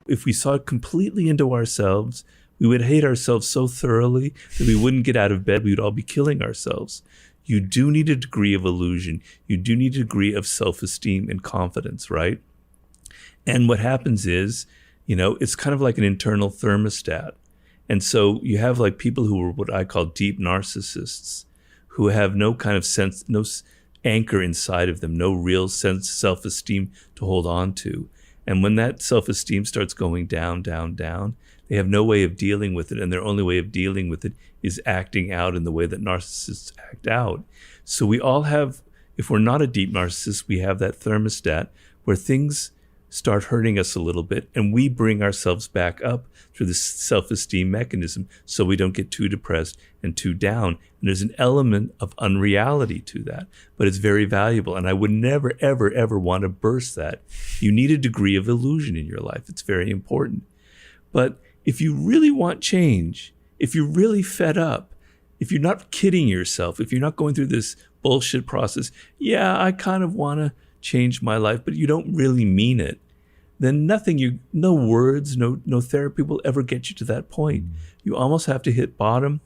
If we saw completely into ourselves, we would hate ourselves so thoroughly that we wouldn't get out of bed. We would all be killing ourselves. You do need a degree of illusion. You do need a degree of self-esteem and confidence, right? And what happens is, it's kind of like an internal thermostat. And so you have like people who are what I call deep narcissists, who have no kind of sense, no anchor inside of them, no real sense of self-esteem to hold on to. And when that self-esteem starts going down, down, down, they have no way of dealing with it. And their only way of dealing with it is acting out in the way that narcissists act out. So we all have, if we're not a deep narcissist, we have that thermostat where things start hurting us a little bit, and we bring ourselves back up through this self-esteem mechanism so we don't get too depressed and too down. And there's an element of unreality to that, but it's very valuable. And I would never, ever, ever want to burst that. You need a degree of illusion in your life. It's very important. But if you really want change, if you're really fed up, if you're not kidding yourself, if you're not going through this bullshit process, yeah, I kind of want to change my life, but you don't really mean it, then no words, no therapy will ever get you to that point. You almost have to hit bottom.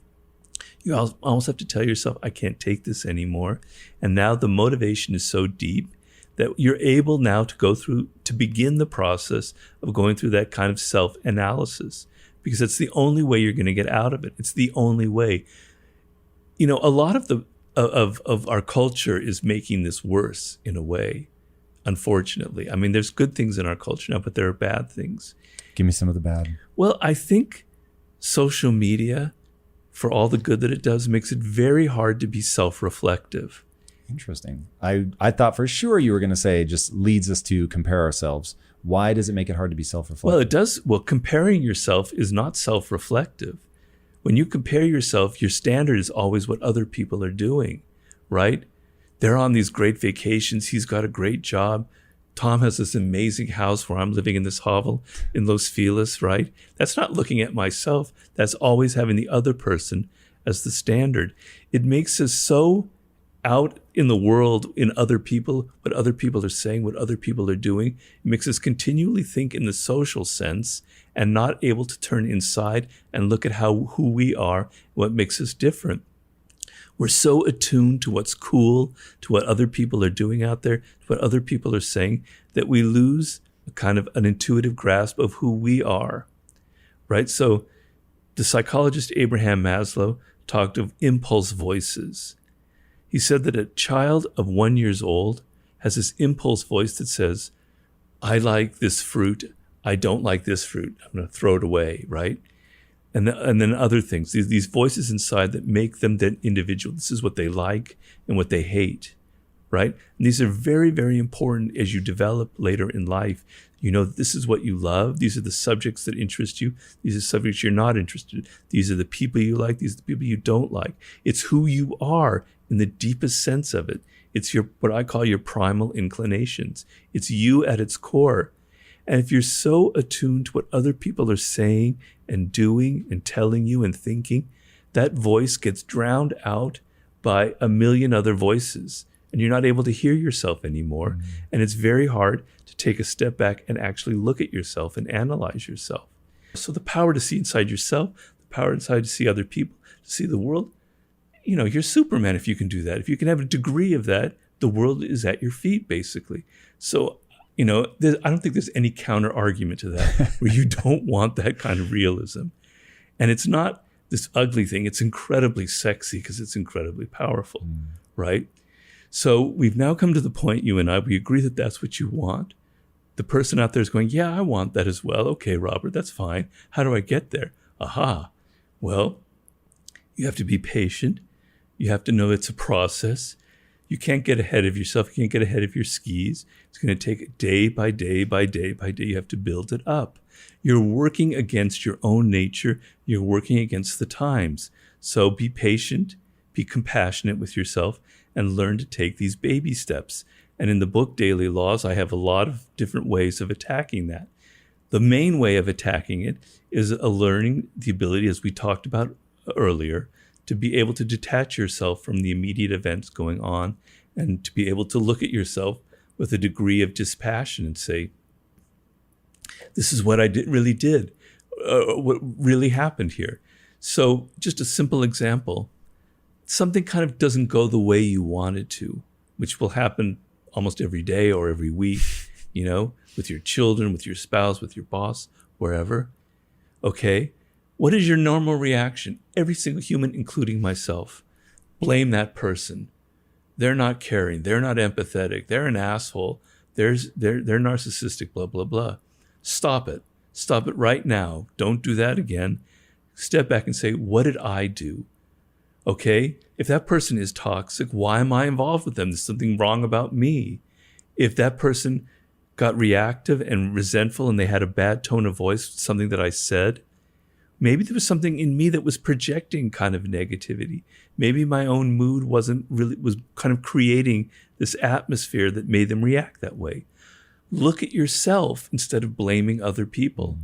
You almost have to tell yourself, I can't take this anymore. And now the motivation is so deep that you're able now to begin the process of going through that kind of self-analysis, because it's the only way you're going to get out of it. It's the only way. A lot of our culture is making this worse in a way. Unfortunately. I mean, there's good things in our culture now, but there are bad things. Give me some of the bad. Well, I think social media, for all the good that it does, makes it very hard to be self-reflective. Interesting. I thought for sure you were going to say it just leads us to compare ourselves. Why does it make it hard to be self-reflective? Well, it does. Well, comparing yourself is not self-reflective. When you compare yourself, your standard is always what other people are doing, right? They're on these great vacations. He's got a great job. Tom has this amazing house where I'm living in this hovel in Los Feliz, right? That's not looking at myself. That's always having the other person as the standard. It makes us so out in the world, in other people, what other people are saying, what other people are doing. It makes us continually think in the social sense and not able to turn inside and look at who we are, what makes us different. We're so attuned to what's cool, to what other people are doing out there, to what other people are saying, that we lose a kind of an intuitive grasp of who we are, right? So the psychologist Abraham Maslow talked of impulse voices. He said that a child of 1 year old has this impulse voice that says, I like this fruit, I don't like this fruit, I'm going to throw it away, right? And then other things, these voices inside that make them that individual. This is what they like and what they hate, right? And these are very, very important as you develop later in life. This is what you love. These are the subjects that interest you. These are subjects you're not interested in. These are the people you like. These are the people you don't like. It's who you are in the deepest sense of it. It's what I call your primal inclinations. It's you at its core. And if you're so attuned to what other people are saying and doing and telling you and thinking, that voice gets drowned out by a million other voices, and you're not able to hear yourself anymore. Mm-hmm. And it's very hard to take a step back and actually look at yourself and analyze yourself. So the power to see inside yourself, the power inside to see other people, to see the world, you're Superman if you can do that. If you can have a degree of that, the world is at your feet, basically. So I don't think there's any counter argument to that where you don't want that kind of realism. And it's not this ugly thing. It's incredibly sexy because it's incredibly powerful, right? So we've now come to the point, you and I, we agree that that's what you want. The person out there is going, yeah, I want that as well. Okay, Robert, that's fine. How do I get there? Aha. Well, you have to be patient. You have to know it's a process. You can't get ahead of yourself. You can't get ahead of your skis. It's going to take day by day by day by day. You have to build it up. You're working against your own nature. You're working against the times. So be patient, be compassionate with yourself, and learn to take these baby steps. And in the book, Daily Laws, I have a lot of different ways of attacking that. The main way of attacking it is learning the ability, as we talked about earlier, to be able to detach yourself from the immediate events going on and to be able to look at yourself with a degree of dispassion and say, This is what I really did. What really happened here. So just a simple example. Something kind of doesn't go the way you want it to, which will happen almost every day or every week, with your children, with your spouse, with your boss, wherever. Okay. What is your normal reaction? Every single human, including myself, blame that person. They're not caring. They're not empathetic. They're an asshole. They're narcissistic, blah, blah, blah. Stop it. Stop it right now. Don't do that again. Step back and say, what did I do? Okay? If that person is toxic, why am I involved with them? There's something wrong about me. If that person got reactive and resentful and they had a bad tone of voice, something that I said, maybe there was something in me that was projecting kind of negativity. Maybe my own mood was kind of creating this atmosphere that made them react that way. Look at yourself instead of blaming other people.